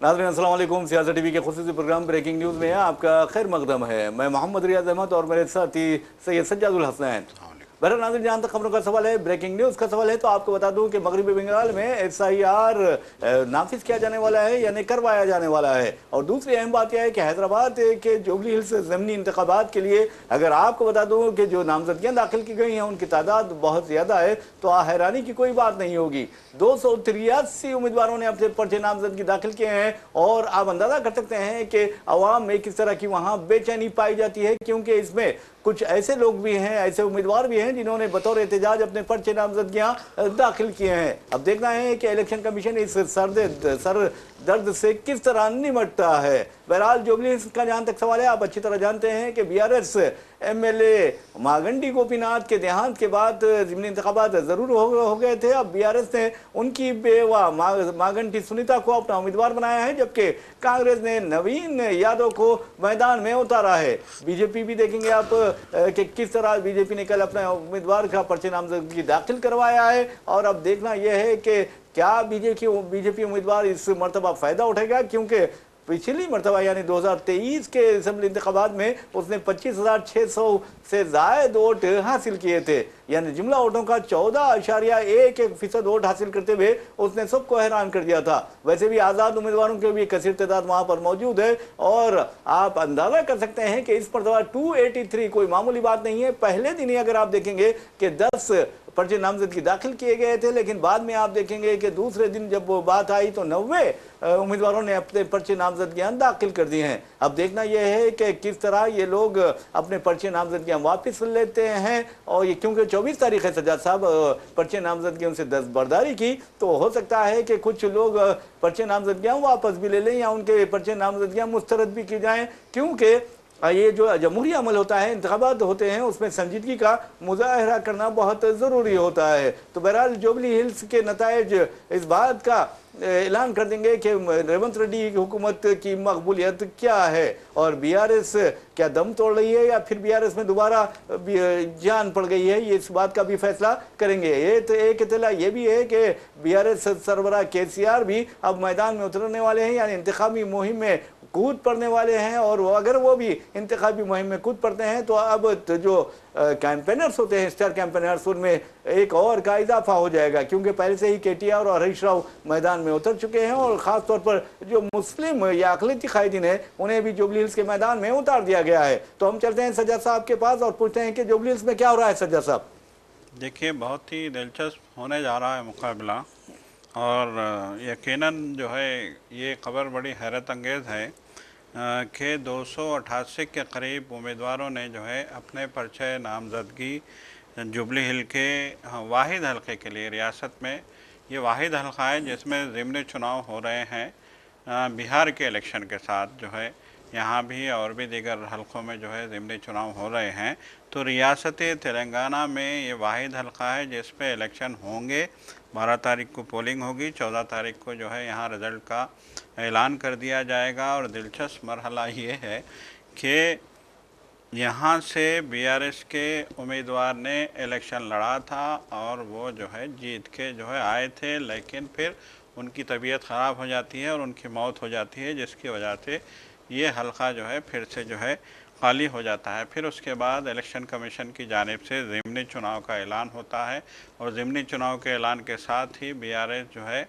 नाज़रीन अस्सलाम वालेकुम। सियासत टीवी के खुसूसी प्रोग्राम ब्रेकिंग न्यूज़ में आपका खैर मकदम है। मैं मोहम्मद रियाज अहमद और मेरे साथी सैयद सज्जादुल हसनैन। बहरहाल नाज़रीन, जहाँ तक खबरों का सवाल है, ब्रेकिंग न्यूज़ का सवाल है, तो आपको बता दूं कि मगरबी बंगाल में SIR नाफिज किया जाने वाला है यानी करवाया जाने वाला है। और दूसरी अहम बात यह है कि हैदराबाद के जुबली हिल्स ज़मीनी इंतखाबात के लिए अगर आपको बता दूं कि जो नामजदगियाँ दाखिल की गई हैं उनकी तादाद बहुत ज़्यादा है, तो हैरानी की कोई बात नहीं होगी। 283 उम्मीदवारों ने अपने पर्चे नामजदगी दाखिल किए हैं और आप अंदाजा कर सकते हैं कि अवाम में किस तरह की वहां बेचैनी पाई जाती है, क्योंकि इसमें कुछ ऐसे लोग भी हैं, ऐसे उम्मीदवार भी हैं जिन्होंने बतौर एहतजाज अपने पर्चे नामजदगियां दाखिल किए हैं। अब देखना है कि इलेक्शन कमीशन इस सर दर्द से किस तरह निमटता है। बहरहाल जुबली का जहां तक सवाल है, आप अच्छी तरह जानते हैं कि BRS MLA मागंडी गोपीनाथ के देहांत के बाद ज़मीनी इंतखाबात ज़रूर हो गए थे। अब BRS ने उनकी बेवा मागंटी सुनीता को अपना उम्मीदवार बनाया है, जबकि कांग्रेस ने नवीन यादव को मैदान में उतारा है। बीजेपी भी देखेंगे आप कि किस तरह बीजेपी ने कल अपने उम्मीदवार का पर्चे नामजदगी दाखिल करवाया है। और अब देखना यह है कि क्या बीजेपी उम्मीदवार इस मरतबा फायदा उठेगा, क्योंकि पिछली मरतबा यानी 2023 के असेंबली इंतखाबात में उसने 25,600 से ज्यादा वोट हासिल किए थे, यानी जुमला वोटों का 14.11% वोट हासिल करते हुए उसने सबको हैरान कर दिया था। वैसे भी आज़ाद उम्मीदवारों के भी कसीर तादाद वहां पर मौजूद है और आप अंदाजा कर सकते हैं कि इस मरतबा 283 कोई मामूली बात नहीं है। पहले दिन ही अगर आप देखेंगे कि 10 पर्चे नामजदगी दाखिल किए गए थे, लेकिन बाद में आप देखेंगे कि दूसरे दिन जब वो बात आई तो 90 उम्मीदवारों ने अपने पर्चे नामजदगियां दाखिल कर दी हैं। अब देखना यह है कि किस तरह ये लोग अपने पर्चे नामजदगियां वापस लेते हैं। और ये क्योंकि 24 तारीख है सज्जाद साहब, पर्चे नामजदगी उनसे दस्तबरदारी की, तो हो सकता है कि कुछ लोग पर्चे नामजदगियां वापस भी ले लें या उनके पर्चे नामजदगियां मुस्तरद भी की जाएं, क्योंकि ये जो जमहूरी अमल होता है, इंतखाबात होते हैं, उसमें संजीदगी का मुजाहरा करना बहुत ज़रूरी होता है। तो बहरहाल जुबली हिल्स के नताइज इस बात का ऐलान कर देंगे कि रेवंत रेड्डी की हुकूमत की मकबूलियत क्या है और BRS क्या दम तोड़ रही है या फिर BRS में दोबारा जान पड़ गई है, ये इस बात का भी फैसला करेंगे। ये तो एक इतला ये भी है कि BRS सरबराह KCR भी अब मैदान में उतरने वाले हैं, यानी इंतखाबी मुहिम में कूद पड़ने वाले हैं। और अगर वो भी इंतखाबी मुहिम में कूद पड़ते हैं तो अब तो जो कैंपेनर्स होते हैं, स्टार कैंपेनर्स, उनमें एक और का इजाफा हो जाएगा, क्योंकि पहले से ही KTR और हरीश राव मैदान में उतर चुके हैं और ख़ास तौर पर जो मुस्लिम या अक़लियती कायदीन है उन्हें भी जुबली हिल्स के मैदान में उतार दिया गया है। तो हम चलते हैं सज्जाद साहब के पास और पूछते हैं कि जुबली हिल्स में क्या हो रहा है। सज्जाद साहब देखिए, बहुत ही दिलचस्प होने जा रहा है मुकाबला और यकीनन जो है ये खबर बड़ी हैरत अंगेज़ है कि 288 के करीब उम्मीदवारों ने जो है अपने पर्चे नामजदगी जुबली हिल के वाहिद हलके के लिए, रियासत में ये वाहिद हलका है जिसमें ज़िमनी चुनाव हो रहे हैं बिहार के इलेक्शन के साथ, जो है यहाँ भी और भी दीगर हलकों में जो है ज़िमनी चुनाव हो रहे हैं। तो रियासत तेलंगाना में ये वाहिद हलका है जिस पे इलेक्शन होंगे। 12 तारीख को पोलिंग होगी, 14 तारीख को जो है यहाँ रिज़ल्ट का ऐलान कर दिया जाएगा। और दिलचस्प मरहला ये है कि यहाँ से BRS के उम्मीदवार ने इलेक्शन लड़ा था और वो जो है जीत के जो है आए थे, लेकिन फिर उनकी तबीयत ख़राब हो जाती है और उनकी मौत हो जाती है, जिसकी वजह से ये हलका जो है फिर से जो है खाली हो जाता है। फिर उसके बाद इलेक्शन कमीशन की जानिब से ज़िमनी चुनाव का ऐलान होता है और ज़िमनी चुनाव के ऐलान के साथ ही BRS जो है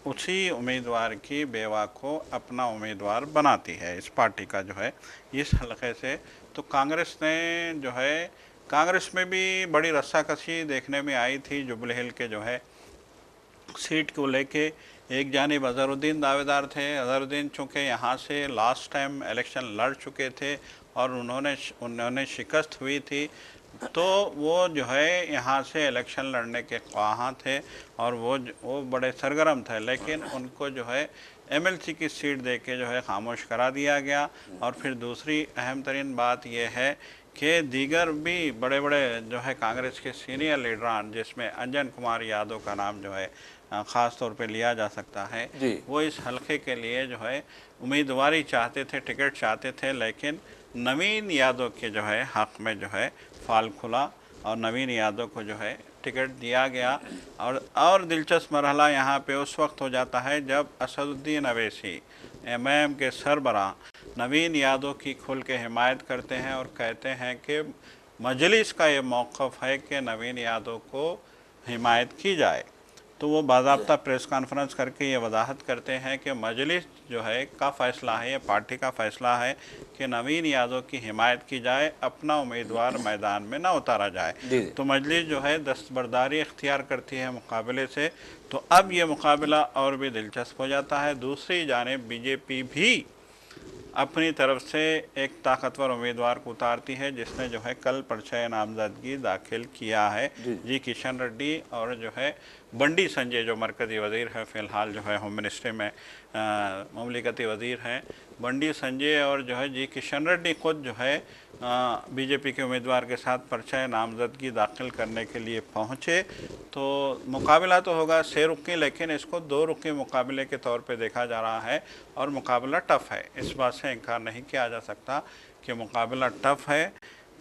उसी उम्मीदवार की बेवा को अपना उम्मीदवार बनाती है इस पार्टी का जो है इस हलके से। तो कांग्रेस ने जो है, कांग्रेस में भी बड़ी रस्साकशी देखने में आई थी जुबली हिल के जो है सीट को लेके। एक जानिब अज़हरुद्दीन दावेदार थे। अज़हरुद्दीन चूँकि यहाँ से लास्ट टाइम इलेक्शन लड़ चुके थे और उन्होंने शिकस्त हुई थी, तो वो जो है यहाँ से इलेक्शन लड़ने के ख्वाहां थे और वो बड़े सरगर्म थे, लेकिन उनको जो है MLC की सीट देके जो है खामोश करा दिया गया। और फिर दूसरी अहम तरीन बात यह है कि दीगर भी बड़े बड़े जो है कांग्रेस के सीनियर लीडरान, जिसमें अंजन कुमार यादव का नाम जो है ख़ास तौर पे लिया जा सकता है, वो इस हलके के लिए जो है उम्मीदवारी चाहते थे, टिकट चाहते थे, लेकिन नवीन यादव के जो है हक़ में जो है फाल खुला और नवीन यादव को जो है टिकट दिया गया। और दिलचस्प मरहला यहाँ पे उस वक्त हो जाता है जब असदुद्दीन अवैसी एमआईएम के सरबराह नवीन यादव की खुल के हिमायत करते हैं और कहते हैं कि मजलिस का ये मौक़िफ़ है कि नवीन यादव को हिमायत की जाए। तो वो बाज़ाब्ता प्रेस कॉन्फ्रेंस करके ये वजाहत करते हैं कि मजलिस जो है का फ़ैसला है, ये पार्टी का फ़ैसला है कि नवीन यादव की हिमायत की जाए, अपना उम्मीदवार मैदान में ना उतारा जाए। तो मजलिस जो है दस्तबरदारी इख्तियार करती है मुकाबले से। तो अब ये मुकाबला और भी दिलचस्प हो जाता है। दूसरी जानिब बीजेपी भी अपनी तरफ से एक ताकतवर उम्मीदवार को उतारती है, जिसने जो है कल पर्चा नामजदगी दाखिल किया है जी किशन रेड्डी और जो है बंडी संजय जो मरकज़ी वज़ीर है, फ़िलहाल जो है होम मिनिस्ट्री में ममलिकती वज़ीर हैं बंडी संजय, और जो है जी किशन रेड्डी खुद जो है बीजेपी के उम्मीदवार के साथ पर्चा नामजदगी दाखिल करने के लिए पहुँचे। तो मुकाबला तो होगा 6 रुखी, लेकिन इसको 2 रुखी मुकाबले के तौर पे देखा जा रहा है और मुकाबला टफ़ है। इस बात से इनकार नहीं किया जा सकता कि मुकाबला टफ़ है।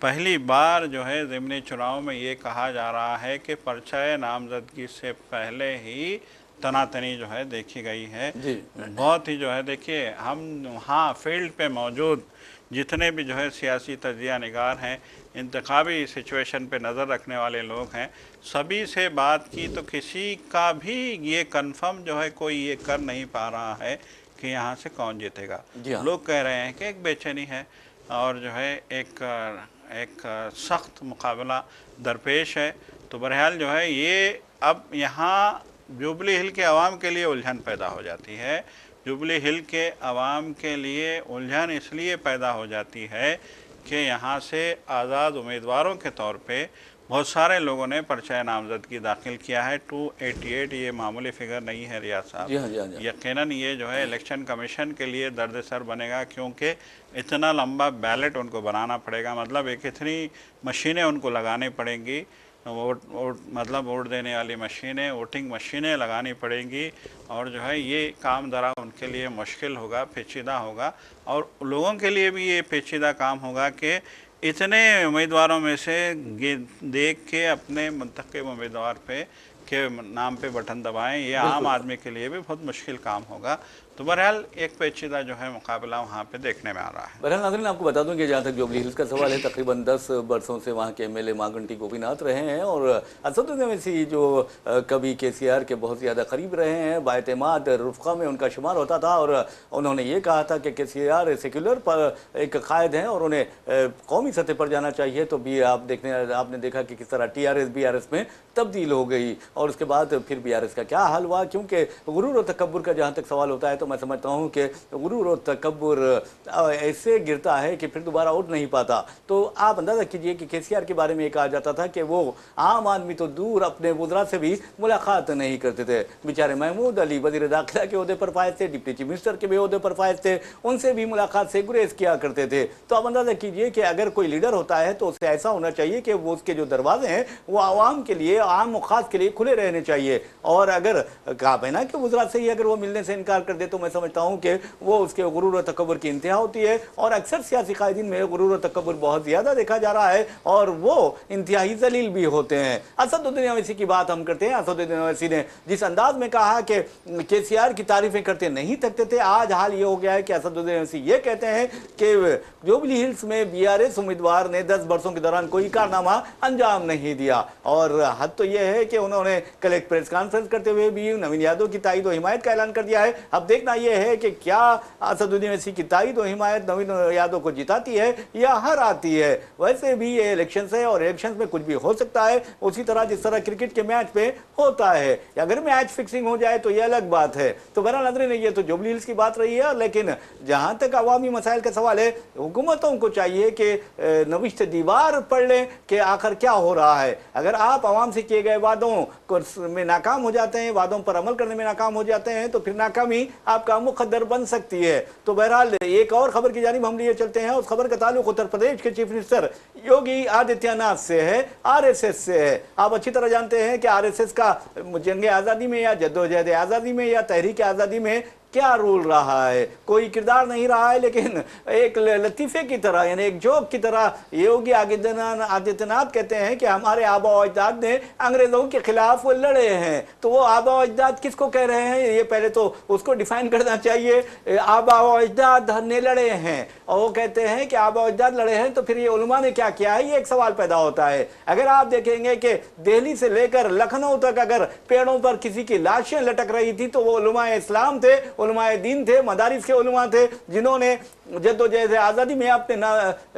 पहली बार जो है ज़िमनी चुनाव में ये कहा जा रहा है कि पर्चा नामजदगी से पहले ही तनातनी जो है देखी गई है। बहुत ही जो है देखिए, हम वहाँ फील्ड पे मौजूद जितने भी जो है सियासी तजिया निगार हैं, इंतखाबी सिचुएशन पे नज़र रखने वाले लोग हैं, सभी से बात की तो किसी का भी ये कंफर्म जो है कोई ये कर नहीं पा रहा है कि यहाँ से कौन जीतेगा। लोग कह रहे हैं कि एक बेचैनी है और जो है एक सख्त मुकाबला दरपेश है। तो बहरहाल जो है ये अब यहाँ जुबली हिल के आवाम के लिए उलझन पैदा हो जाती है। जुबली हिल के आवाम के लिए उलझन इसलिए पैदा हो जाती है कि यहाँ से आज़ाद उम्मीदवारों के तौर पे बहुत सारे लोगों ने पर्चा नामजदगी दाखिल किया है। 288 ये मामूली फिगर नहीं है रियाज साहब। यकीनन ये जो है इलेक्शन कमीशन के लिए दर्द-ए-सर बनेगा, क्योंकि इतना लंबा बैलेट उनको बनाना पड़ेगा। मतलब एक इतनी मशीनें उनको लगानी पड़ेंगी, वोट देने वाली मशीनें, वोटिंग मशीनें लगानी पड़ेंगी, और जो है ये काम ज़रा उनके लिए मुश्किल होगा, पेचीदा होगा, और लोगों के लिए भी ये पेचीदा काम होगा कि इतने उम्मीदवारों में से देख के अपने मुंतखब उम्मीदवार के नाम पे बटन दबाएं। ये आम आदमी के लिए भी बहुत मुश्किल काम होगा। तो बहरहाल एक पेचीदा जो है मुकाबला वहाँ पे देखने में आ रहा है। बहरहाल नाज़रीन, आपको बता दूं कि जहाँ तक जुबली हिल्स का सवाल है, तकरीबन 10 बरसों से वहाँ के एमएलए मांगंटी गोपीनाथ रहे हैं और असदुद्दीन अवैसी जो कभी केसीआर के बहुत ज़्यादा करीब रहे हैं, बाएतमाद रुफ़क़ा में उनका शुमार होता था, और उन्होंने ये कहा था कि केसीआर सेक्युलर पर एक कायद हैं और उन्हें कौमी सतह पर जाना चाहिए। तो भी आपने देखा कि किस तरह TRS BRS में तब्दील हो गई, और उसके बाद फिर BRS का क्या हाल हुआ। क्योंकि गुरूर और तकब्बुर का जहाँ तक सवाल होता है तो मैं समझता हूँ कि गुरूर और तकब्बुर ऐसे गिरता है कि फिर दोबारा उठ नहीं पाता। तो आप अंदाज़ा कीजिए कि केसीआर के बारे में कहा जाता था कि वो आम आदमी तो दूर अपने वज़रा से भी मुलाकात नहीं करते थे। बेचारे महमूद अली वज़ीर दाखिला के ओहदे पर फायज थे, डिप्टी चीफ मिनिस्टर के भी ओहदे पर फायज थे, उनसे भी मुलाकात से गुरेज किया करते थे। तो आप अंदाज़ा कीजिए कि अगर कोई लीडर होता है तो उससे ऐसा होना चाहिए कि वो उसके जो दरवाजे हैं वो आवाम के लिए, आम मुखात के लिए खुले रहने चाहिए। और अगर कहा है ना कि वज़रा से ही अगर वो मिलने से इनकार कर दे तो मैं समझता हूँ कि वो उसके गुरूर और तकब्बुर की इंतहा होती है। और अक्सर सियासी कायदीन में गुरूर और तकब्बुर बहुत ज़्यादा देखा जा रहा है और वो इंतहाई जलील भी होते हैं। असदुद्दीन अवैसी की बात हम करते हैं। असदुद्दीन अवैसी ने जिस अंदाज में कहा कि केसीआर की तारीफें करते नहीं थकते थे, आज हाल ये हो गया है कि असदुद्दीन अवैसी ये कहते हैं कि जुबली हिल्स में BRS उम्मीदवार ने 10 बरसों के दौरान कोई कारनामा अंजाम नहीं दिया। और हद तो यह है कि उन्होंने कल एक प्रेस कॉन्फ्रेंस करते हुए भी नवीन यादव की ताईद और हिमायत का ऐलान कर दिया है। अब देखना यह है कि क्या असदुद्दीन अवैसी की ताईद और हिमायत नवीन यादव को जिताती है या हराती है। वैसे भी ये इलेक्शन है और इलेक्शन में कुछ भी हो सकता है, उसी तरह जिस तरह क्रिकेट के मैच पे होता है। अगर मैच फिक्सिंग हो जाए तो ये अलग बात है। तो बहरहाल नाज़रीन, ये तो जुबली हिल्स की बात रही है, लेकिन जहाँ तक अवामी मसाइल का सवाल है, हुकूमतों को चाहिए कि नविश्त दीवार पढ़ लें कि आखिर क्या हो रहा है। अगर आप आवाम से किए गए वादों में नाकाम हो जाते हैं, वादों पर अमल करने में नाकाम हो जाते हैं, तो फिर नाकामी आपका मुकद्दर बन सकती है। तो बहरहाल एक और खबर की जानिब हम लिए चलते हैं। उस खबर का ताल्लुक उत्तर प्रदेश के चीफ मिनिस्टर योगी आदित्यनाथ से है, RSS से है। आप अच्छी तरह जानते हैं कि RSS का जंग आज़ादी में या जद्दोजहद आज़ादी में या तहरीक आज़ादी में क्या रोल रहा है, कोई किरदार नहीं रहा है, लेकिन एक लतीफ़े की तरह, यानी एक जोक की तरह योगी आदित्यनाथ कहते हैं कि हमारे आबा अजदाद ने अंग्रेज़ों के खिलाफ लड़े हैं। तो वो आबा अजदाद किसको कह रहे हैं, ये पहले तो उसको डिफाइन करना चाहिए। आबा अजदाद ने लड़े हैं और वो कहते हैं कि आबा अजदाद लड़े हैं, तो फिर ये उलमा ने क्या किया है, ये एक सवाल पैदा होता है। अगर आप देखेंगे कि दिल्ली से लेकर लखनऊ तक अगर पेड़ों पर किसी की लाशें लटक रही थी तो वो उलमाए इस्लाम थे, उलमाए दीन थे, मदारिस के उलमा थे, जिन्होंने जद्दोजहद आज़ादी में अपने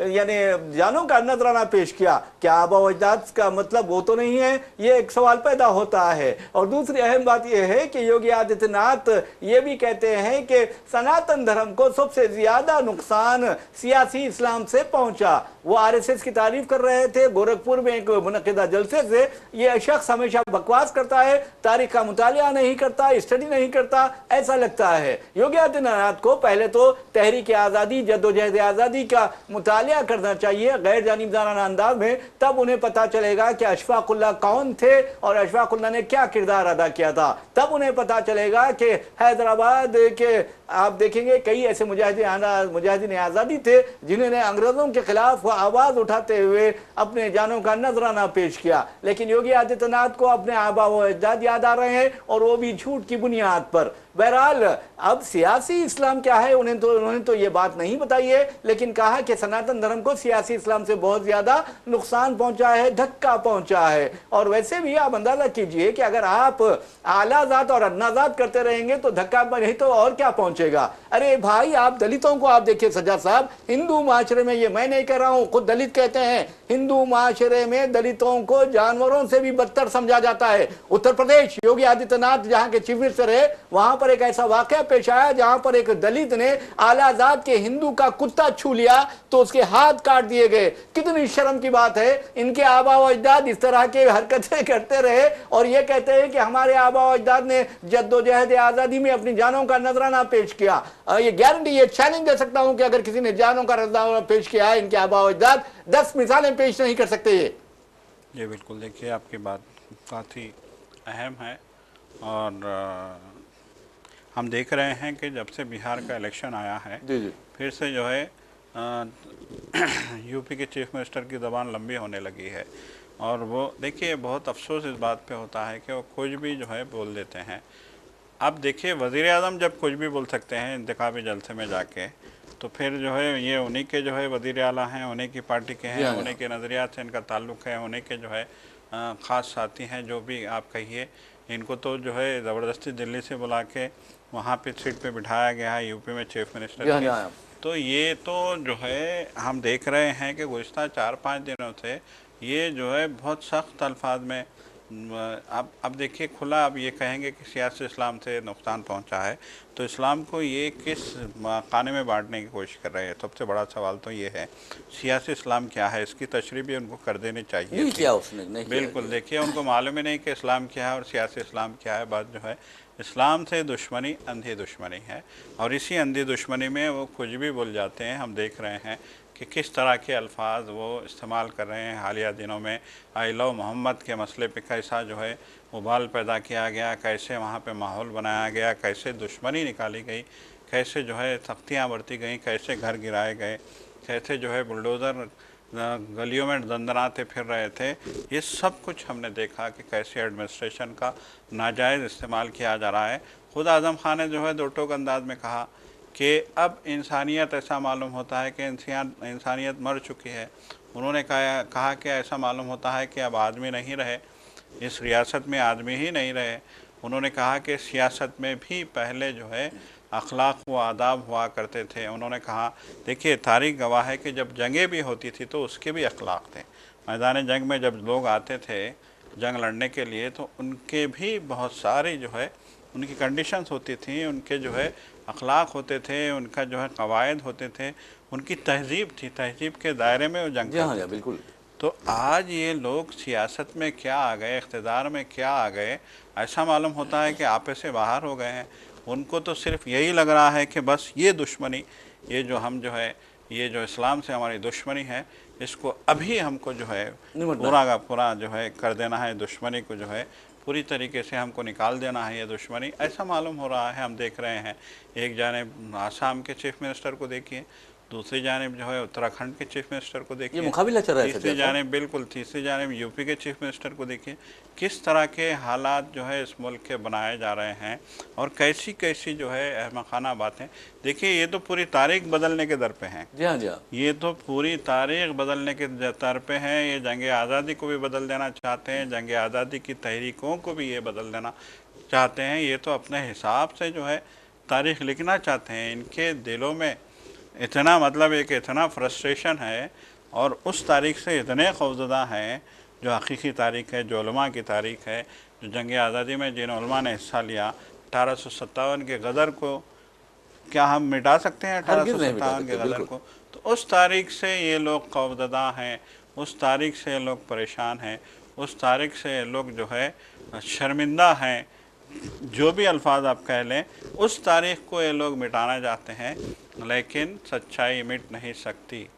यानी जानों का नजराना पेश किया। क्या आबा अजदाद का मतलब वो तो नहीं है, ये एक सवाल पैदा होता है। और दूसरी अहम बात यह है कि योगी आदित्यनाथ ये भी कहते हैं कि सनातन धर्म को सबसे ज्यादा नुकसान सियासी इस्लाम से पहुंचा। वो आरएसएस की तारीफ कर रहे थे गोरखपुर में एक मुनक़िदा जलसे से। ये शख्स हमेशा बकवास करता है, तारीख का मुतालिया नहीं करता, स्टडी नहीं करता, ऐसा लगता है। योगी आदित्यनाथ को पहले तो तहरीक आज़ादी, जद्दोजहद आज़ादी का मुतालिया करना चाहिए गैर जानिबदाराना अंदाज में, तब उन्हें पता चलेगा कि अशफाकुल्लाह कौन थे और अशफाकुल्लाह ने क्या किरदार अदा किया था। तब उन्हें पता चलेगा कि हैदराबाद के आप देखेंगे कई ऐसे मुजाहिदीन आज़ादी थे जिन्होंने अंग्रेज़ों के खिलाफ आवाज़ उठाते हुए अपने जानों का नजराना पेश किया। लेकिन योगी आदित्यनाथ को अपने आबा व अजदाद याद आ रहे हैं और वो भी झूठ की बुनियाद पर। बहरहाल अब सियासी इस्लाम क्या है उन्होंने तो ये बात नहीं बताई है, लेकिन कहा कि सनातन धर्म को सियासी इस्लाम से बहुत ज्यादा नुकसान पहुंचा है, धक्का पहुंचा है। और वैसे भी आप अंदाजा कीजिए कि अगर आप आलाजात और अन्नाजात करते रहेंगे तो धक्का नहीं तो और क्या पहुंचेगा। अरे भाई, आप दलितों को आप देखिए सज्जाद साहब, हिंदू माशरे में, ये मैं नहीं कह रहा हूं, खुद दलित कहते हैं, हिंदू माशरे में दलितों को जानवरों से भी बदतर समझा जाता है। उत्तर प्रदेश, योगी आदित्यनाथ जहां के चीफ मिनिस्टर है, वहां पर एक ऐसा वाकया पेश आया जहां पर एक दलित ने आलाजात के हिंदू का कुत्ता छू लिया तो उसके हाथ काट दिए गए। कितनी शर्म की बात है। इनके आबा व अजदाद इस तरह के हरकतें करते रहे और ये कहते हैं कि हमारे आबा व अजदाद ने जद्दोजहद आज़ादी में अपनी जानों का नजराना पेश किया। ये गारंटी, ये चैलेंज दे सकता हूं कि अगर किसी ने जानों का नजराना पेश किया है इनके आबा व अजदाद, 10 मिसालें पेश नहीं कर सकते ये बिल्कुल। देखिए, आपकी बात काफ़ी अहम है और हम देख रहे हैं कि जब से बिहार का इलेक्शन आया है, जी। फिर से जो है यूपी के चीफ मिनिस्टर की ज़बान लंबी होने लगी है। और वो देखिए, बहुत अफसोस इस बात पे होता है कि वो कुछ भी जो है बोल देते हैं। अब देखिए, वज़ीर आज़म जब कुछ भी बोल सकते हैं इंतखाबी जलसे में जाके, तो फिर जो है ये उन्हीं के जो है वज़ीर आला हैं, उन्हीं की पार्टी के हैं, उन्हीं के नज़रियात से इनका ताल्लुक़ है, उन्हीं के जो है ख़ास साथी हैं, जो भी आप कहिए। इनको तो जो है ज़बरदस्ती दिल्ली से बुला के वहाँ पे सीट पे बिठाया गया है यूपी में चीफ मिनिस्टर के। तो ये तो जो है हम देख रहे हैं कि गुज़िश्ता 4-5 दिनों से ये जो है बहुत सख्त अल्फाज में अब देखिए खुला अब ये कहेंगे कि सियासी इस्लाम से नुकसान पहुंचा है, तो इस्लाम को ये किस खाने में बांटने की कोशिश कर रहे हैं। सबसे बड़ा सवाल तो ये है, सियासी इस्लाम क्या है, इसकी तशरीह भी उनको कर देनी चाहिए। नहीं किया उसने, नहीं बिल्कुल किया। देखिए, उनको मालूम ही नहीं कि इस्लाम क्या है और सियासी इस्लाम क्या है। बात जो है, इस्लाम से दुश्मनी अंधी दुश्मनी है और इसी अंधी दुश्मनी में वो कुछ भी बोल जाते हैं। हम देख रहे हैं कि किस तरह के अल्फाज वो इस्तेमाल कर रहे हैं। हालिया दिनों में आई लव मोहम्मद के मसले पे कैसा जो है उबाल पैदा किया गया, कैसे वहाँ पे माहौल बनाया गया, कैसे दुश्मनी निकाली गई, कैसे जो है सख्तियाँ बरती गई, कैसे घर गिराए गए, कैसे जो है बुलडोज़र गलियों में दंदनाते फिर रहे थे। ये सब कुछ हमने देखा कि कैसे एडमिनिस्ट्रेशन का नाजायज़ इस्तेमाल किया जा रहा है। खुद आज़म खान ने जो है दो टोक अंदाज में कहा कि अब इंसानियत ऐसा मालूम होता है कि इंसानियत मर चुकी है। उन्होंने कहा कि ऐसा मालूम होता है कि अब आदमी नहीं रहे, इस रियासत में आदमी ही नहीं रहे। उन्होंने कहा कि सियासत में भी पहले जो है अखलाक व आदाब हुआ करते थे। उन्होंने कहा, देखिए तारीख़ गवाह है कि जब जंगें भी होती थी तो उसके भी अखलाक थे। मैदान जंग में जब लोग आते थे जंग लड़ने के लिए तो उनके भी बहुत सारी जो है उनकी कंडीशंस होती थी, उनके जो है अखलाक होते थे, उनका जो है कवायद होते थे, उनकी तहजीब थी, तहजीब के दायरे में वो जंग करते थे। बिल्कुल। तो आज ये लोग सियासत में क्या आ गए, इक़्तिदार में क्या आ गए, ऐसा मालूम होता है कि आपे से बाहर हो गए हैं। उनको तो सिर्फ यही लग रहा है कि बस ये दुश्मनी, ये जो हम जो है ये जो इस्लाम से हमारी दुश्मनी है, इसको अभी हमको जो है पूरा का पूरा जो है कर देना है, दुश्मनी को जो है पूरी तरीके से हमको निकाल देना है ये दुश्मनी, ऐसा मालूम हो रहा है। हम देख रहे हैं एक जानिब आसाम के चीफ मिनिस्टर को देखिए, दूसरी जानिब जो है उत्तराखंड के चीफ मिनिस्टर को देखिए, ये मुकाबला चल रहा है तीसरी जानिब बिल्कुल तीसरी जानिब यूपी के चीफ मिनिस्टर को देखिए। किस तरह के हालात जो है इस मुल्क के बनाए जा रहे हैं और कैसी कैसी जो है अहमकाना बातें। देखिए ये तो पूरी तारीख बदलने के दर पे हैं। जी हाँ, जी हाँ। ये तो पूरी तारीख बदलने के दर पे हैं। ये जंग आज़ादी को भी बदल देना चाहते हैं, जंग आज़ादी की तहरीकों को भी ये बदल देना चाहते हैं। ये तो अपने हिसाब से जो है तारीख लिखना चाहते हैं। इनके दिलों में इतना मतलब एक इतना फ्रस्ट्रेशन है और उस तारीख से इतने खौफज़दा हैं जो हकीकी तारीख है, जो उलमा की तारीख है, जो जंग आज़ादी में जिन उलमा ने हिस्सा लिया। 1857 के गदर को क्या हम मिटा सकते हैं? 1857 के गदर को। तो उस तारीख से ये लोग खौफज़दा हैं, उस तारीख से ये लोग परेशान हैं, उस तारीख से ये लोग जो है शर्मिंदा हैं। जो भी अल्फाज आप कह लें, उस तारीख़ को ये लोग मिटाना चाहते हैं, लेकिन सच्चाई मिट नहीं सकती।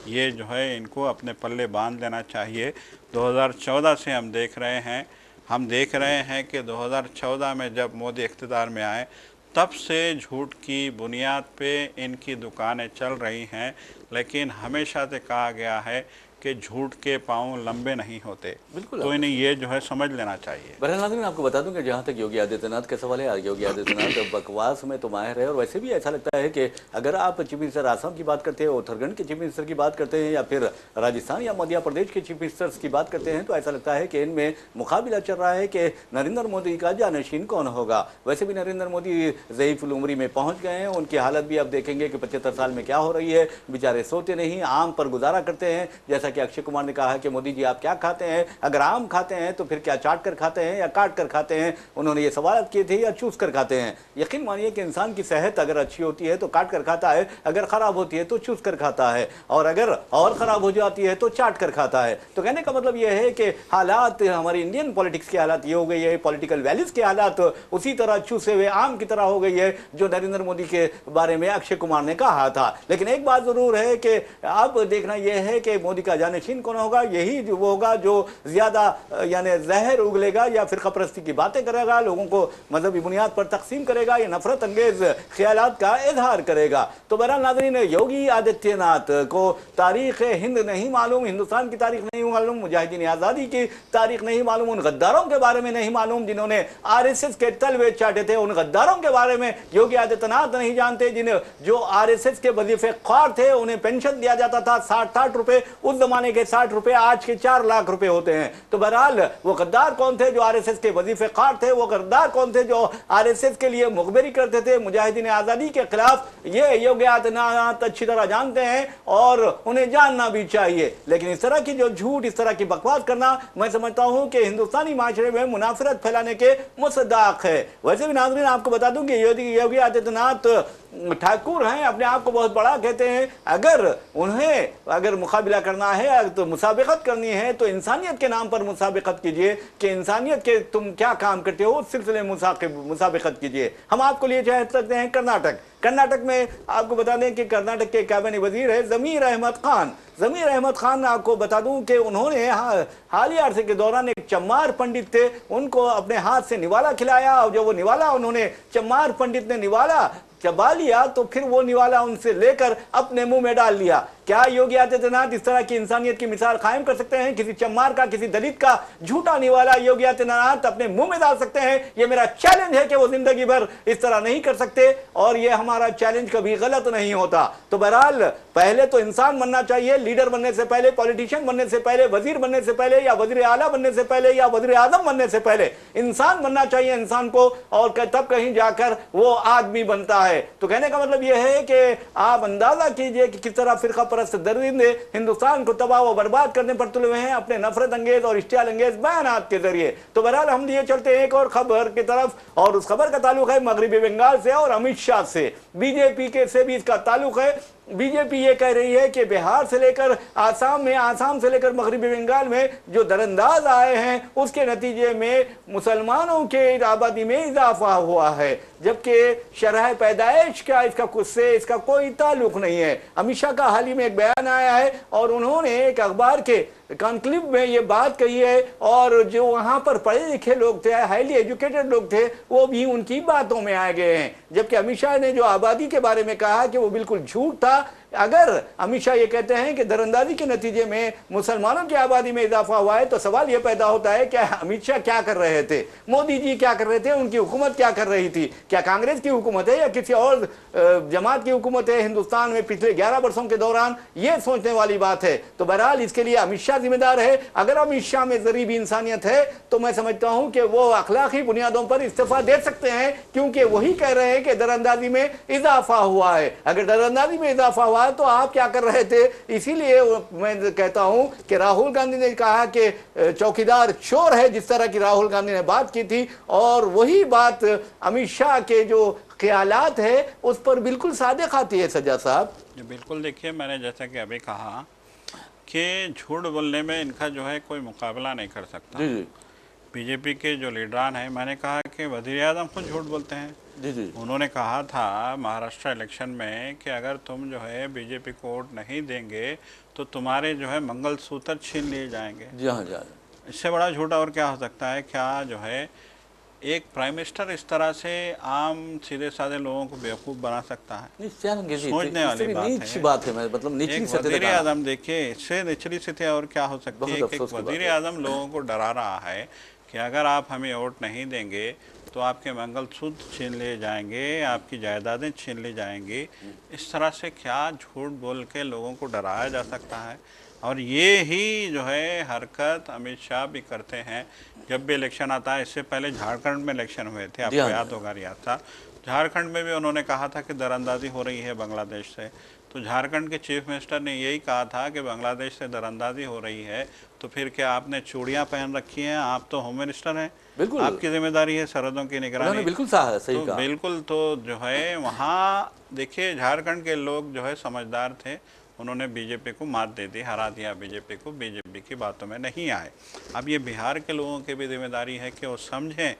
ये जो है इनको अपने पल्ले बांध लेना चाहिए। 2014 से हम देख रहे हैं कि 2014 में जब मोदी इख्तिदार में आए तब से झूठ की बुनियाद पे इनकी दुकानें चल रही हैं, लेकिन हमेशा से कहा गया है कि झूठ के पाँव लंबे नहीं होते। बिल्कुल, तो इन्हें ये जो है समझ लेना चाहिए। बहरहाल नाज़रीन, आपको बता दूं कि जहाँ तक योगी आदित्यनाथ का सवाल है, योगी आदित्यनाथ बकवास में तो माहिर है और वैसे भी ऐसा लगता है कि अगर आप चीफ मिनिस्टर आसाम की बात करते हैं, उत्तराखंड के चीफ मिनिस्टर की बात करते हैं या फिर राजस्थान या मध्य प्रदेश के चीफ मिनिस्टर्स की बात करते हैं, तो ऐसा लगता है कि इनमें मुकाबला चल रहा है कि नरेंद्र मोदी का जानशीन कौन होगा। वैसे भी नरेंद्र मोदी ज़ईफ़ुल उम्री में पहुँच गए हैं, उनकी हालत भी अब देखेंगे कि 75 साल में क्या हो रही है। बेचारे सोते नहीं, आम पर गुजारा करते हैं। जैसा कि अक्षय कुमार ने कहा कि मोदी जी आप क्या खाते हैं, अगर आम खाते हैं तो फिर क्या चाट कर खाते हैं या काट कर खाते हैं। उन्होंने ये सवाल किए थे, या चूस कर खाते हैं। यकीन मानिए कि इंसान की सेहत अगर अच्छी होती है तो काट कर खाता है, अगर खराब होती है तो चूस कर खाता है, और अगर और खराब हो जाती है तो चाट कर खाता है। तो कहने का मतलब यह है कि हालात हमारी इंडियन पॉलिटिक्स की हालात ये हो गई है, पॉलिटिकल वैल्यूज की हालात उसी तरह चूसे हुए आम की तरह हो गई है जो नरेंद्र मोदी के बारे में अक्षय कुमार ने कहा था। लेकिन एक बात जरूर है कि अब देखना यह है कि मोदी का जानशीन कौन होगा। यही वो होगा जो ज्यादा यानी जहर उगलेगा या फिर खपरस्ती की बातें करेगा, लोगों को मजहबी बुनियाद पर तकसीम करेगा या नफरत अंगेज ख्यालात का इजहार करेगा। तो बहरहाल नाज़रीन, योगी आदित्यनाथ को तारीख हिंद नहीं मालूम, हिंदुस्तान की तारीख नहीं मालूम, मुजाहिदीन आज़ादी की तारीख नहीं मालूम, उन गद्दारों के बारे में नहीं मालूम जिन्होंने RSS के तलवे चाटे थे, उन गद्दारों के बारे में योगी आदित्यनाथ नहीं जानते जिन्हें जो RSS के वजीफे ख्वार थे, उन्हें पेंशन दिया जाता था 60 रुपए, उस जमाने के 60 रुपए आज के 4 लाख रुपए होते हैं। तो बहरहाल वो गद्दार कौन थे जो RSS के वजीफे ख्वार थे, वो गद्दार कौन थे जो RSS के लिए मुखबिरी करते थे मुजाहिदीन आज़ादी के खिलाफ, ये योगी आदित्यनाथ अच्छी तरह जानते हैं और उन्हें जानना भी चाहिए। लेकिन इस तरह की जो झूठ, इस तरह की बकवास करना, मैं समझता हूं कि हिंदुस्तानी माशरे में मुनाफरत फैलाने के मुसद्दाक है। वैसे भी नाज़रीन आपको बता दूं कि योगी आदित्यनाथ ठाकुर हैं, अपने आप को बहुत बड़ा कहते हैं। अगर मुकाबला करना है तो मुसाबिकत करनी है तो इंसानियत के नाम पर मुसाबिकत कीजिए कि इंसानियत के तुम क्या काम करते हो, उस सिलसिले मुसाबिकत कीजिए। हम आपको लिए चाह सकते हैं कर्नाटक में आपको बता दें कि कर्नाटक के कैबिनेट वजीर है ज़मीर अहमद खान। आपको बता दूं कि उन्होंने हालिया अरसे के दौरान एक चम्मार पंडित थे, उनको अपने हाथ से निवाला खिलाया, और जब वो निवाला उन्होंने चम्मार पंडित ने निवाला चबा लिया तो फिर वो निवाला उनसे लेकर अपने मुंह में डाल लिया। क्या योगी आदित्यनाथ इस तरह की इंसानियत की मिसाल कायम कर सकते हैं? किसी चम्मार का, किसी दलित का झूठा निवाला योगी आदित्यनाथ अपने मुंह में डाल सकते हैं? ये मेरा चैलेंज है कि वो जिंदगी भर इस तरह नहीं कर सकते, और ये हमारा चैलेंज कभी गलत नहीं होता। तो बहरहाल पहले तो इंसान बनना चाहिए, लीडर बनने से पहले, पॉलिटिशियन बनने से पहले, वजीर बनने से पहले या वजीर आला बनने से पहले या वजीर आजम बनने से पहले इंसान बनना चाहिए इंसान को, और तब कहीं जाकर वो आदमी बनता है। तो कहने का मतलब यह है कि आप अंदाजा कीजिए कि किस तरह फिरका परस्त दरिंदे हिंदुस्तान को तबाह व बर्बाद करने पर तुले हुए हैं अपने नफरत अंगेज और इश्तियाल अंगेज बयानात के जरिए। तो बहरहाल हम दिए चलते हैं एक और खबर की तरफ, और उस खबर का ताल्लुक है मगरबी बंगाल से और अमित शाह से। बीजेपी के से भी इसका ताल्लुक है। बीजेपी ये कह रही है कि बिहार से लेकर आसाम से लेकर मगरबी बंगाल में जो दरअंदाज आए हैं उसके नतीजे में मुसलमानों के आबादी में इजाफा हुआ है, जबकि शरह पैदाइश का इसका कोई ताल्लुक नहीं है। अमित शाह का हाल ही में एक बयान आया है और उन्होंने एक अखबार के कॉन्क्लेव में ये बात कही है, और जो वहां पर पढ़े लिखे लोग थे, हाईली एजुकेटेड लोग थे, वो भी उनकी बातों में आ गए हैं। जबकि अमित शाह ने जो आबादी के बारे में कहा कि वो बिल्कुल झूठ था। अगर अमित शाह ये कहते हैं कि दरअंदाजी के नतीजे में मुसलमानों की आबादी में इजाफा हुआ है, तो सवाल ये पैदा होता है कि अमित शाह क्या कर रहे थे, मोदी जी क्या कर रहे थे, उनकी हुकूमत क्या कर रही थी? क्या कांग्रेस की हुकूमत है या किसी और जमात की हुकूमत है हिंदुस्तान में पिछले 11 वर्षों के दौरान? ये सोचने वाली बात है। तो बहरहाल इसके लिए अमित शाह जिम्मेदार है। अगर अमित शाह में जरी भी इंसानियत है तो मैं समझता हूं कि वो अखलाकी बुनियादों पर इस्तीफा दे सकते हैं, क्योंकि वही कह रहे हैं कि दरअंदाजी में इजाफा हुआ है। अगर दरअंदाजी में इजाफा हुआ है तो आप क्या कर रहे थे? इसीलिए मैं कहता हूं कि राहुल गांधी ने कहा कि चौकीदार चोर है, जिस तरह की राहुल गांधी ने बात की थी, और वही बात अमित शाह के जो ख्यालात है उस पर बिल्कुल सादिक आती है। सज्जाद साहब जी बिल्कुल, देखिए मैंने जैसा कि अभी कहा कि झूठ बोलने में इनका जो है कोई मुकाबला नहीं कर सकता। जी बीजेपी के जो लीडरान हैं, मैंने कहा कि वज़ीर आज़म खुद झूठ बोलते हैं। जी उन्होंने कहा था महाराष्ट्र इलेक्शन में कि अगर तुम जो है बीजेपी को वोट नहीं देंगे तो तुम्हारे जो है मंगलसूत्र छीन लिए जाएंगे। जी हाँ जी। इससे बड़ा झूठ और क्या हो सकता है? क्या जो है एक प्राइम मिनिस्टर इस तरह से आम सीधे साधे लोगों को बेवकूफ़ बना सकता है? सोचने वाली बात है। मतलब निचली एक वज़ीर आज़म, देखिए इससे निचली स्थिति और क्या हो सकती है कि एक वज़ीर आज़म लोगों को डरा रहा है कि अगर आप हमें वोट नहीं देंगे तो आपके मंगलसूत्र छीन लिए जाएंगे, आपकी जायदादें छीन ली जाएंगी। इस तरह से क्या झूठ बोल के लोगों को डराया जा सकता है? और ये ही जो है हरकत अमित शाह भी करते हैं जब भी इलेक्शन आता है। इससे पहले झारखंड में इलेक्शन हुए थे, आपको याद होगा, रियाद था। झारखंड में भी उन्होंने कहा था कि दरअंदाजी हो रही है बांग्लादेश से। तो झारखंड के चीफ मिनिस्टर ने यही कहा था कि बांग्लादेश से दरअंदाजी हो रही है, तो फिर क्या आपने चूड़ियाँ पहन रखी हैं? आप तो होम मिनिस्टर हैं, बिल्कुल आपकी जिम्मेदारी है सरहदों की निगरानी। बिल्कुल सही तो कहा। बिल्कुल, तो जो है वहाँ देखिए झारखंड के लोग जो है समझदार थे, उन्होंने बीजेपी को मात दे दी, हरा दिया बीजेपी को, बीजेपी की बातों में नहीं आए। अब ये बिहार के लोगों की भी जिम्मेदारी है कि वो समझें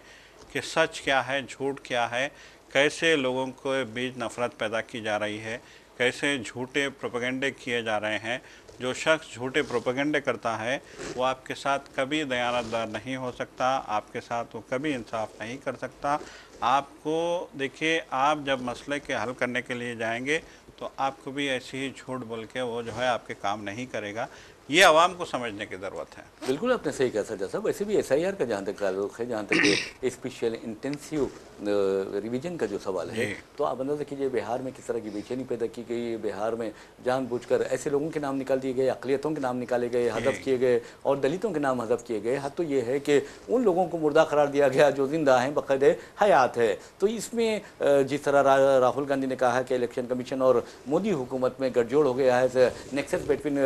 कि सच क्या है, झूठ क्या है, कैसे लोगों के बीच नफरत पैदा की जा रही है, कैसे झूठे प्रोपेगेंडे किए जा रहे हैं। जो शख्स झूठे प्रोपेगेंडे करता है वो आपके साथ कभी दयानतदार नहीं हो सकता, आपके साथ वो कभी इंसाफ नहीं कर सकता। आपको देखिए, आप जब मसले के हल करने के लिए जाएंगे तो आपको भी ऐसे ही झूठ बोल के वो जो है आपके काम नहीं करेगा। ये आवाम को समझने की ज़रूरत है। बिल्कुल आपने सही कहा सज्जा साहब। वैसे भी SIR का जहाँ तक ताल्लुक है, जहाँ तक स्पेशल इंटेंसिव रिवीजन का जो सवाल है, तो आप अंदाज़ा कीजिए बिहार में किस तरह की बेचैनी पैदा की गई। बिहार में जानबूझकर ऐसे लोगों के नाम निकाल दिए गए, अक़लियतों के नाम निकाले गए, हज़फ किए गए, और दलितों के नाम हज़फ किए गए। हद तो ये है कि उन लोगों को मुर्दा करार दिया गया जो जिंदा हैं, बाकायदे हयात है। तो इसमें जिस तरह राहुल गांधी ने कहा है कि इलेक्शन कमीशन और मोदी हुकूमत में गठजोड़ हो गया है, nexus between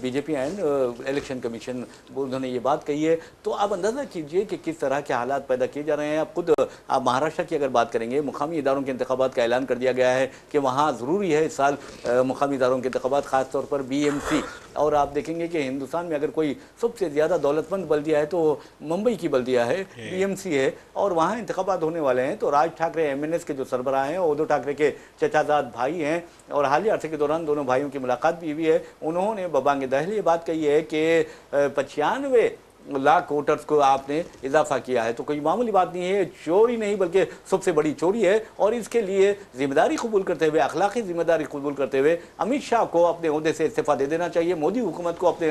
BJP and election commission, उन्होंने ये बात कही है। तो आप अंदाज़ा कीजिए कि किस तरह के हालात पैदा किए जा रहे हैं। आप खुद आप महाराष्ट्र की अगर बात करेंगे, मुकामी इदारों के इंतखाबात का ऐलान कर दिया गया है कि वहाँ ज़रूरी है इस साल मुकामी इदारों के इंतखाबात, ख़ासतौर पर BMC। और आप देखेंगे कि हिंदुस्तान में अगर कोई सबसे ज़्यादा दौलतमंद बल्दिया है तो मुंबई की बल्दिया है, BMC है, और वहाँ इंतखाबात होने वाले हैं। तो राज ठाकरे MNS के जो सरबराह हैं, उद्धव ठाकरे के चचाजाद भाई हैं, और हालिया अरसे के दौरान दोनों भाइयों की मुलाकात भी हुई है। उन्होंने बबांग दहली ये बात कही है कि 95 लाख वोटर्स को आपने इजाफा किया है। तो कोई मामूली बात नहीं है, चोरी नहीं बल्कि सबसे बड़ी चोरी है। और इसके लिए जिम्मेदारी कबूल करते हुए, अखलाकी जिम्मेदारी कबूल करते हुए अमित शाह को अपने ओहदे से इस्तीफा दे देना चाहिए। मोदी हुकूमत को अपने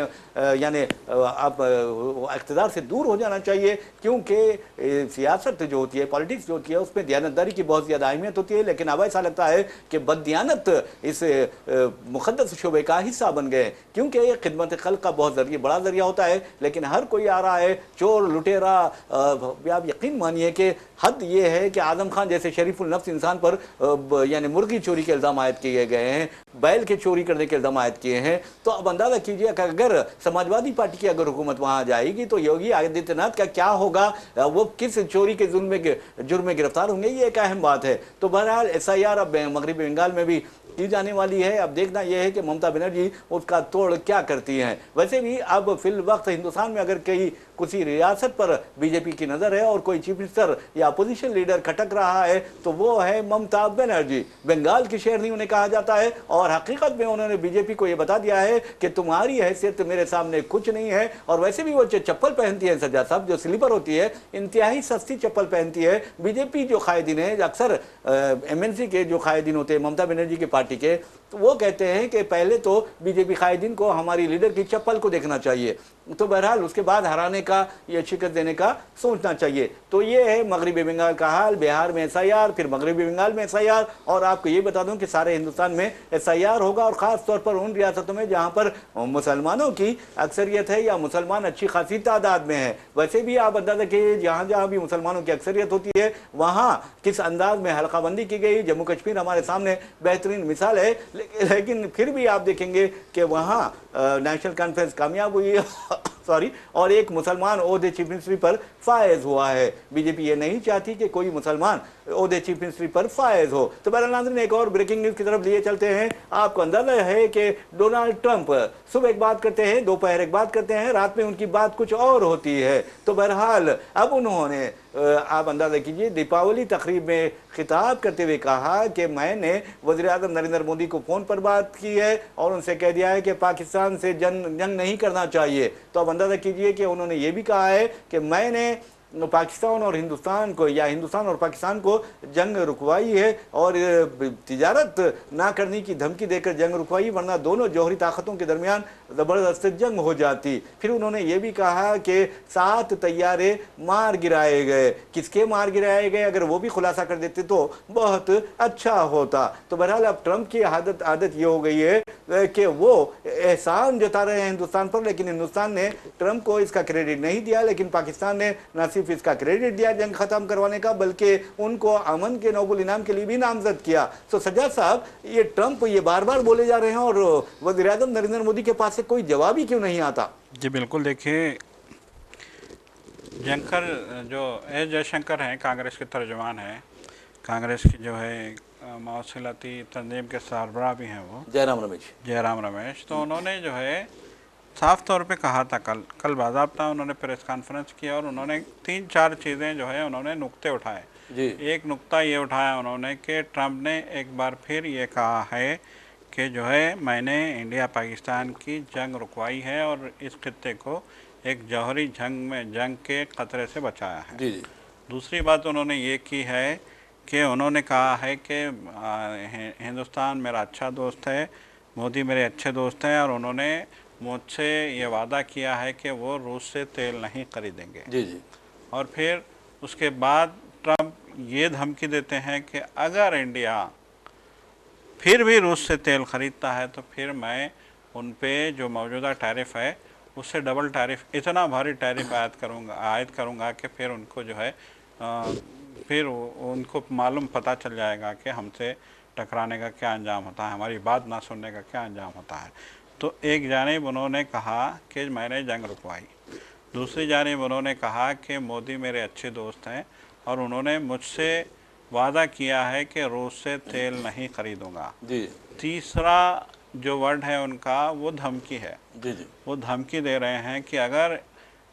यानी आप इक़्तिदार से दूर हो जाना चाहिए, क्योंकि सियासत जो होती है, पॉलिटिक्स जो होती है, उसमें दयानतदारी की बहुत ज़्यादा अहमियत होती है। लेकिन अब ऐसा लगता है कि बददियानत इस मुक़द्दस शोबे का हिस्सा बन गए, क्योंकि खिदमत खल्क़ का बहुत बड़ा ज़रिया होता है। लेकिन हर कोई आ रहा है चोर लुटेरा। आप यकीन मानिए कि हद ये है कि आजम खान जैसे शरीफुल नफ्स इंसान पर यानी मुर्गी चोरी के इल्ज़ाम आयद किए गए हैं, बैल के चोरी करने के इल्ज़ाम आयद किए हैं। तो अब अंदाज़ा कीजिए कि अगर समाजवादी पार्टी की अगर हुकूमत वहाँ जाएगी तो योगी आदित्यनाथ का क्या होगा, वो किस चोरी के जुर्म में गिरफ्तार होंगे, ये एक अहम बात है। तो बहरहाल SIR अब मगरबी बंगाल में भी की जाने वाली है। अब देखना यह है कि ममता बनर्जी उसका तोड़ क्या करती हैं। वैसे भी अब फिल वक्त हिंदुस्तान में अगर कई किसी रियासत पर बीजेपी की नजर है और कोई चीफ मिनिस्टर या अपोजिशन लीडर खटक रहा है तो वो है ममता बनर्जी। बंगाल की शेरनी उन्हें कहा जाता है और हकीकत में उन्होंने बीजेपी को यह बता दिया है कि तुम्हारी हैसियत मेरे सामने कुछ नहीं है। और वैसे भी वो जो चप्पल पहनती है सज्जाद साहब, जो स्लीपर होती है, इंतहाई सस्ती चप्पल पहनती है। बीजेपी जो कायदीन है, अक्सर एमएनसी के जो कायदीन होते हैं ममता बनर्जी की पार्टी के, तो वो कहते हैं कि पहले तो बीजेपी कायदीन को हमारी लीडर की चप्पल को देखना चाहिए, तो बहरहाल उसके बाद हराने का या शिकस्त देने का सोचना चाहिए। तो ये है मगरबी बंगाल का हाल। बिहार में एसआईआर, फिर मगरबी बंगाल में एसआईआर, और आपको ये बता दूं कि सारे हिंदुस्तान में एसआईआर होगा, और ख़ास तौर पर उन रियासतों में जहां पर मुसलमानों की अक्सरियत है या मुसलमान अच्छी खासी तादाद में है। वैसे भी आप अंदाजा कीजिए जहाँ जहाँ भी मुसलमानों की अक्सरियत होती है वहाँ किस अंदाज में हल्काबंदी की गई। जम्मू कश्मीर हमारे सामने बेहतरीन मिसाल है, लेकिन फिर भी आप देखेंगे कि वहाँ नेशनल कॉन्फ्रेंस कामयाब हुई सॉरी, और एक मुसलमान ओहदे चीफ मिनिस्ट्री पर फायज हुआ है। बीजेपी ये नहीं चाहती कि कोई मुसलमान ओहदे चीफ मिनिस्ट्री पर फायज हो। तो बहरहाल नाज़रीन, एक और ब्रेकिंग न्यूज़ की तरफ लिए चलते हैं। आपको अंदाजा है कि डोनाल्ड ट्रंप सुबह एक बात करते हैं, दोपहर एक बात करते हैं, रात में उनकी बात कुछ और होती है। तो बहरहाल अब उन्होंने आप अंदाजा कीजिए दीपावली तकरीब में खिताब करते हुए कहा कि मैंने वज़ीर-ए-आज़म नरेंद्र मोदी को फ़ोन पर बात की है और उनसे कह दिया है कि पाकिस्तान से जंग नहीं करना चाहिए। तो अब अंदाज़ा कीजिए कि उन्होंने ये भी कहा है कि मैंने पाकिस्तान और हिंदुस्तान को या हिंदुस्तान और पाकिस्तान को जंग रुकवाई है और तिजारत ना करने की धमकी देकर जंग रुकवाई, वरना दोनों जौहरी ताकतों के दरमियान ज़बरदस्त जंग हो जाती। फिर उन्होंने ये भी कहा कि 7 तैयारे मार गिराए गए। किसके मार गिराए गए, अगर वो भी खुलासा कर देते तो बहुत अच्छा होता। तो बहरहाल अब ट्रंप की आदत ये हो गई है कि वो एहसान जता रहे हैं हिंदुस्तान पर, लेकिन हिंदुस्तान ने ट्रंप को इसका क्रेडिट नहीं दिया, लेकिन पाकिस्तान ने न सिर्फ इसका क्रेडिट दिया जंग खत्म करवाने का, बल्कि उनको अमन के नोबल इनाम के लिए भी नामजद किया। तो सज्जाद साहब, ये ट्रंप ये बार बार बोले जा रहे हैं और वज़ीर-ए-आज़म नरेंद्र मोदी के पास से कोई जवाब ही क्यों नहीं आता? जी बिल्कुल, देखिए जयशंकर हैं, कांग्रेस के तर्जुमान हैं, कांग्रेस की जो है मौसूलती तंजीम के सरबराह भी हैं वो जयराम रमेश। तो उन्होंने जो है साफ तौर पे कहा था, कल बाज़ाब्ता उन्होंने प्रेस कॉन्फ्रेंस किया और उन्होंने 3-4 चीज़ें जो है उन्होंने नुक्ते उठाए जी। एक नुक्ता ये उठाया उन्होंने कि ट्रंप ने एक बार फिर ये कहा है कि जो है मैंने इंडिया पाकिस्तान की जंग रुकवाई है और इस खित्ते को एक जौहरी जंग के ख़तरे से बचाया है। जी जी। दूसरी बात उन्होंने ये की है कि उन्होंने कहा है कि हिंदुस्तान मेरा अच्छा दोस्त है, मोदी मेरे अच्छे दोस्त हैं, और उन्होंने मुझसे ये वादा किया है कि वो रूस से तेल नहीं खरीदेंगे। जी जी। और फिर उसके बाद ट्रंप ये धमकी देते हैं कि अगर इंडिया फिर भी रूस से तेल ख़रीदता है तो फिर मैं उन पे जो मौजूदा टैरिफ है उससे डबल टैरिफ, इतना भारी टैरिफ आयद करूँगा कि फिर उनको जो है फिर उनको मालूम पता चल जाएगा कि हमसे टकराने का क्या अंजाम होता है, हमारी बात ना सुनने का क्या अंजाम होता है। तो एक जानिब उन्होंने कहा कि मैंने जंग रुकवाई, दूसरी जानिब उन्होंने कहा कि मोदी मेरे अच्छे दोस्त हैं और उन्होंने मुझसे वादा किया है कि रूस से तेल नहीं खरीदूंगा। जी। तीसरा जो वर्ड है उनका वो धमकी है। जी जी। वो धमकी दे रहे हैं कि अगर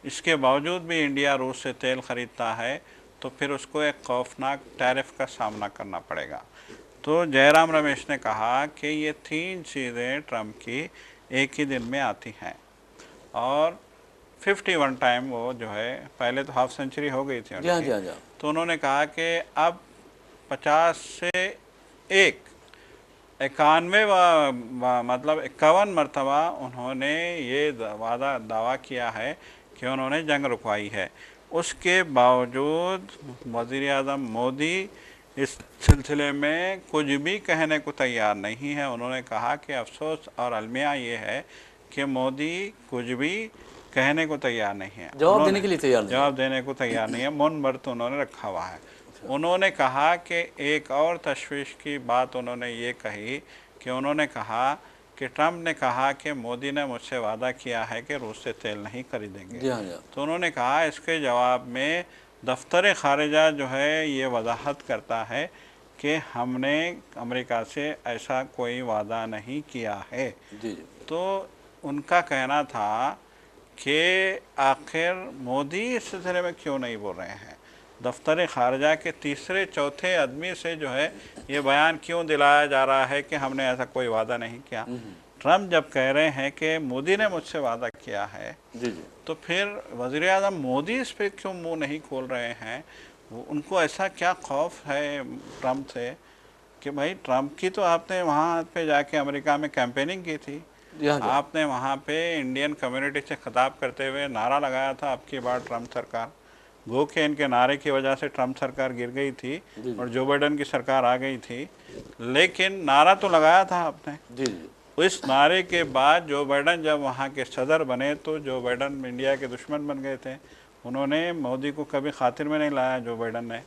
इसके बावजूद भी इंडिया रूस से तेल ख़रीदता है तो फिर उसको एक खौफनाक टैरिफ का सामना करना पड़ेगा। तो जयराम रमेश ने कहा कि ये 3 चीज़ें ट्रंप की एक ही दिन में आती हैं और 51 टाइम वो जो है, पहले तो हाफ सेंचुरी हो गई थी उनकी, तो उन्होंने कहा कि अब 50 से 51 मरतबा उन्होंने ये दावा किया है कि उन्होंने जंग रुकवाई है। उसके बावजूद वज़ीर-ए-आज़म मोदी इस सिलसिले में कुछ भी कहने को तैयार नहीं है। उन्होंने कहा कि अफसोस और अलमिया ये है कि मोदी कुछ भी कहने को तैयार नहीं है, जवाब देने के लिए तैयार नहीं, जवाब देने को तैयार नहीं है, मौन व्रत उन्होंने रखा हुआ है। उन्होंने कहा कि एक और तशवीश की बात उन्होंने ये कही कि उन्होंने कहा कि ट्रंप ने कहा कि मोदी ने मुझसे वादा किया है कि रूस से तेल नहीं खरीदेंगे। तो उन्होंने कहा इसके जवाब में दफ्तर ख़ारिजा जो है ये वजाहत करता है कि हमने अमेरिका से ऐसा कोई वादा नहीं किया है। जी। तो उनका कहना था कि आखिर मोदी इस सिलसिले में क्यों नहीं बोल रहे हैं। दफ्तर खारजा के तीसरे चौथे आदमी से जो है ये बयान क्यों दिलाया जा रहा है कि हमने ऐसा कोई वादा नहीं किया। ट्रम्प जब कह रहे हैं कि मोदी ने मुझसे वादा किया है, जी जी, तो फिर वज़ीर आज़म मोदी इस पर क्यों मुंह नहीं खोल रहे हैं। उनको ऐसा क्या खौफ है ट्रम्प से कि भाई ट्रम्प की तो आपने वहाँ पे जाके अमेरिका में कैंपेनिंग की थी, आपने वहाँ पे इंडियन कम्युनिटी से खिताब करते हुए नारा लगाया था आपकी बार ट्रम्प सरकार, गो के इनके नारे की वजह से ट्रम्प सरकार गिर गई थी और जो बाइडन की सरकार आ गई थी, लेकिन नारा तो लगाया था आपने। जी जी, इस नारे के बाद जो बाइडन जब वहाँ के सदर बने तो जो बाइडन इंडिया के दुश्मन बन गए थे, उन्होंने मोदी को कभी खातिर में नहीं लाया जो बाइडन ने।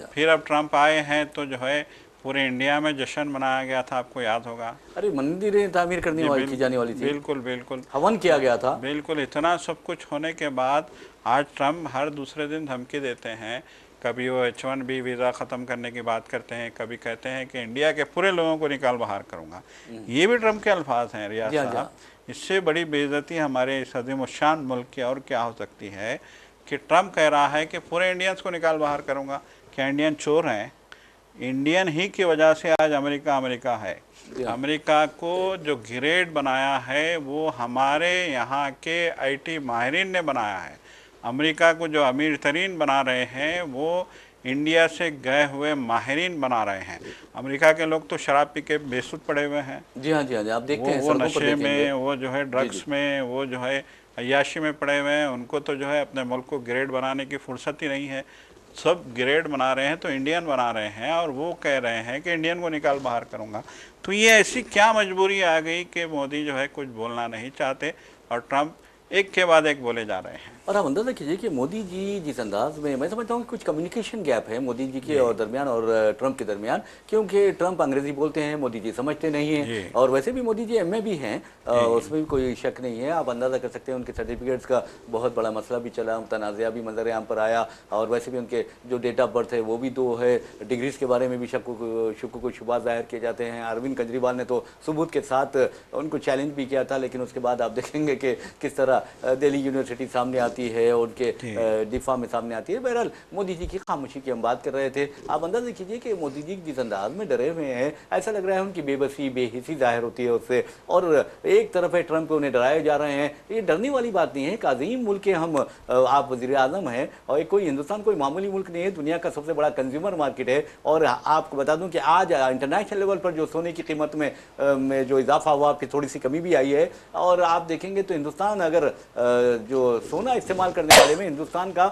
फिर अब ट्रम्प आए हैं तो जो है पूरे इंडिया में जश्न मनाया गया था, आपको याद होगा। अरे मंदिरें तामीर करने वाली की जाने वाली थी, बिल्कुल बिल्कुल, हवन किया गया था। बिल्कुल, इतना सब कुछ होने के बाद आज ट्रम्प हर दूसरे दिन धमकी देते हैं। कभी वो H1B वीज़ा ख़त्म करने की बात करते हैं, कभी कहते हैं कि इंडिया के पूरे लोगों को निकाल बाहर करूँगा। ये भी ट्रम्प के अल्फाज हैं रियाज साहब। इससे बड़ी बेइज्जती हमारे इस अज़ीम-उश-शान मुल्क की और क्या हो सकती है कि ट्रम्प कह रहा है कि पूरे इंडियंस को निकाल बाहर करूँगा। क्या इंडियन चोर हैं? इंडियन ही की वजह से आज अमेरिका अमेरिका है। अमेरिका को जो ग्रेड बनाया है वो हमारे यहाँ के IT माहिरीन ने बनाया है। अमेरिका को जो अमीर तरीन बना रहे हैं वो इंडिया से गए हुए माहिरीन बना रहे हैं। अमेरिका के लोग तो शराब पी के बेसुध पड़े हुए हैं। जी हाँ जी हाँ, आप देखते हैं वो नशे में, वो जो है ड्रग्स में, वो जो है अय्याशी में पड़े हुए हैं। उनको तो जो है अपने मुल्क को ग्रेड बनाने की फुर्सत ही नहीं है। सब ग्रेड बना रहे हैं तो इंडियन बना रहे हैं, और वो कह रहे हैं कि इंडियन को निकाल बाहर करूंगा। तो ये ऐसी क्या मजबूरी आ गई कि मोदी जो है कुछ बोलना नहीं चाहते और ट्रम्प एक के बाद एक बोले जा रहे हैं। और आप अंदाजा कीजिए कि मोदी जी जिस अंदाज में, मैं समझता हूँ कुछ कम्युनिकेशन गैप है मोदी जी के और दरमियान और ट्रम्प के दरमियान, क्योंकि ट्रम्प अंग्रेजी बोलते हैं, मोदी जी समझते नहीं हैं, और वैसे भी मोदी जी MA भी हैं, उसमें भी कोई शक नहीं है। आप अंदाज़ा कर सकते हैं उनके सर्टिफिकेट्स का बहुत बड़ा मसला भी चला, तनाज़ा भी मंजर आम पर आया, और वैसे भी उनके जो डेट ऑफ बर्थ है वो भी 2 है। डिग्रीज़ के बारे में भी शुक्र को शुबा ज़ाहिर किए जाते हैं। अरविंद केजरीवाल ने तो सबूत के साथ उनको चैलेंज भी किया था, लेकिन उसके बाद आप देखेंगे कि किस तरह दिल्ली यूनिवर्सिटी सामने आती है, उनके दिफा में सामने आती है। बहरहाल मोदी जी की खामोशी की हम बात कर रहे थे। आप अंदाजा कीजिए कि मोदी जी जिस अंदाज में डरे हुए हैं, ऐसा लग रहा है उनकी बेबसी बेहिसी जाहिर होती है उससे, और एक तरफ है ट्रम्प को उन्हें डराए जा रहे हैं। ये डरने वाली बात नहीं है। एक अजीम मुल्क के हम, आप वज़ीर आज़म हैं, और कोई हिंदुस्तान कोई मामूली मुल्क नहीं है, दुनिया का सबसे बड़ा कंज्यूमर मार्केट है। और आपको बता दूं कि आज इंटरनेशनल लेवल पर जो सोने की कीमत में जो इजाफा हुआ, फिर थोड़ी सी कमी भी आई है। और आप देखेंगे तो हिंदुस्तान अगर जो सोना इस्तेमाल करने वाले में हिंदुस्तान का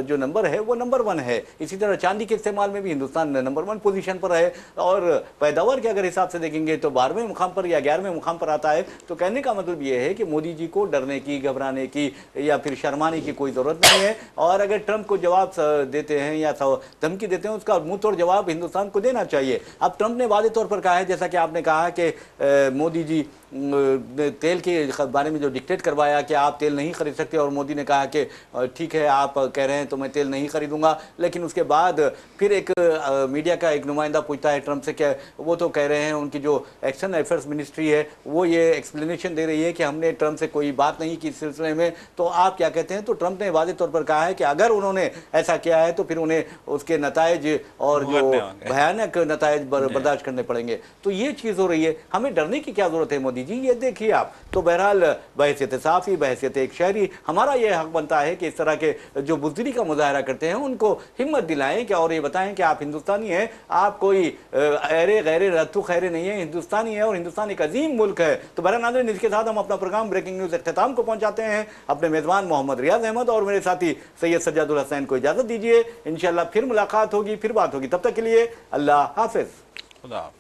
जो नंबर है वो नंबर 1 है। इसी तरह चांदी के इस्तेमाल में भी हिंदुस्तान नंबर 1 पोजीशन पर है। और पैदावार के अगर हिसाब से देखेंगे तो 12वें मुकाम पर या 11वें मुकाम पर आता है। तो कहने का मतलब ये है कि मोदी जी को डरने की, घबराने की या फिर शर्माने की कोई ज़रूरत नहीं है। और अगर ट्रम्प को जवाब देते हैं या धमकी देते हैं, उसका मुँह तोड़ जवाब हिंदुस्तान को देना चाहिए। अब ट्रम्प ने वादे तौर पर कहा है, जैसा कि आपने कहा कि मोदी जी तेल के बारे में जो डिक्टेट करवाया कि आप तेल नहीं खरीद सकते, और मोदी ने कहा कि ठीक है आप कह रहे हैं तो मैं तेल नहीं खरीदूंगा। लेकिन उसके बाद फिर एक मीडिया का एक नुमाइंदा पूछता है ट्रम्प से कि वो तो कह रहे हैं, उनकी जो एक्सटर्नल अफेयर्स मिनिस्ट्री है वो ये एक्सप्लेनेशन दे रही है कि हमने ट्रम्प से कोई बात नहीं की इस सिलसिले में, तो आप क्या कहते हैं। तो ट्रम्प ने वादे तौर पर कहा है कि अगर उन्होंने ऐसा किया है तो फिर उन्हें उसके नतायज और जो भयानक नतायज बर्दाश्त करने पड़ेंगे। तो ये चीज़ हो रही है। हमें डरने की क्या जरूरत है मोदी जी, ये देखिए आप। तो बहरहाल बहैसियत साफ़ी, बहैसियत एक शहरी, हमारा ये हक बनता है कि इस तरह के जो बुज़दिली का मुजाहरा करते हैं उनको हिम्मत दिलाएं कि, और ये बताएं कि आप हिंदुस्तानी हैं, आप कोई अरे गैरे रत्तू खैरे नहीं है, हिंदुस्तानी है, और हिंदुस्तान एक अजीम मुल्क है। तो बहरहाल नाज़रीन, इसके साथ हम अपना प्रोग्राम ब्रेकिंग न्यूज़ अख्ताम को पहुंचाते हैं। अपने मेज़बान मोहम्मद रियाज अहमद और मेरे साथी सैयद सज्जादुल हसनैन को इजाज़त दीजिए। इंशाअल्लाह फिर मुलाकात होगी, फिर बात होगी। तब तक के लिए अल्लाह हाफ़िज़। खुदा।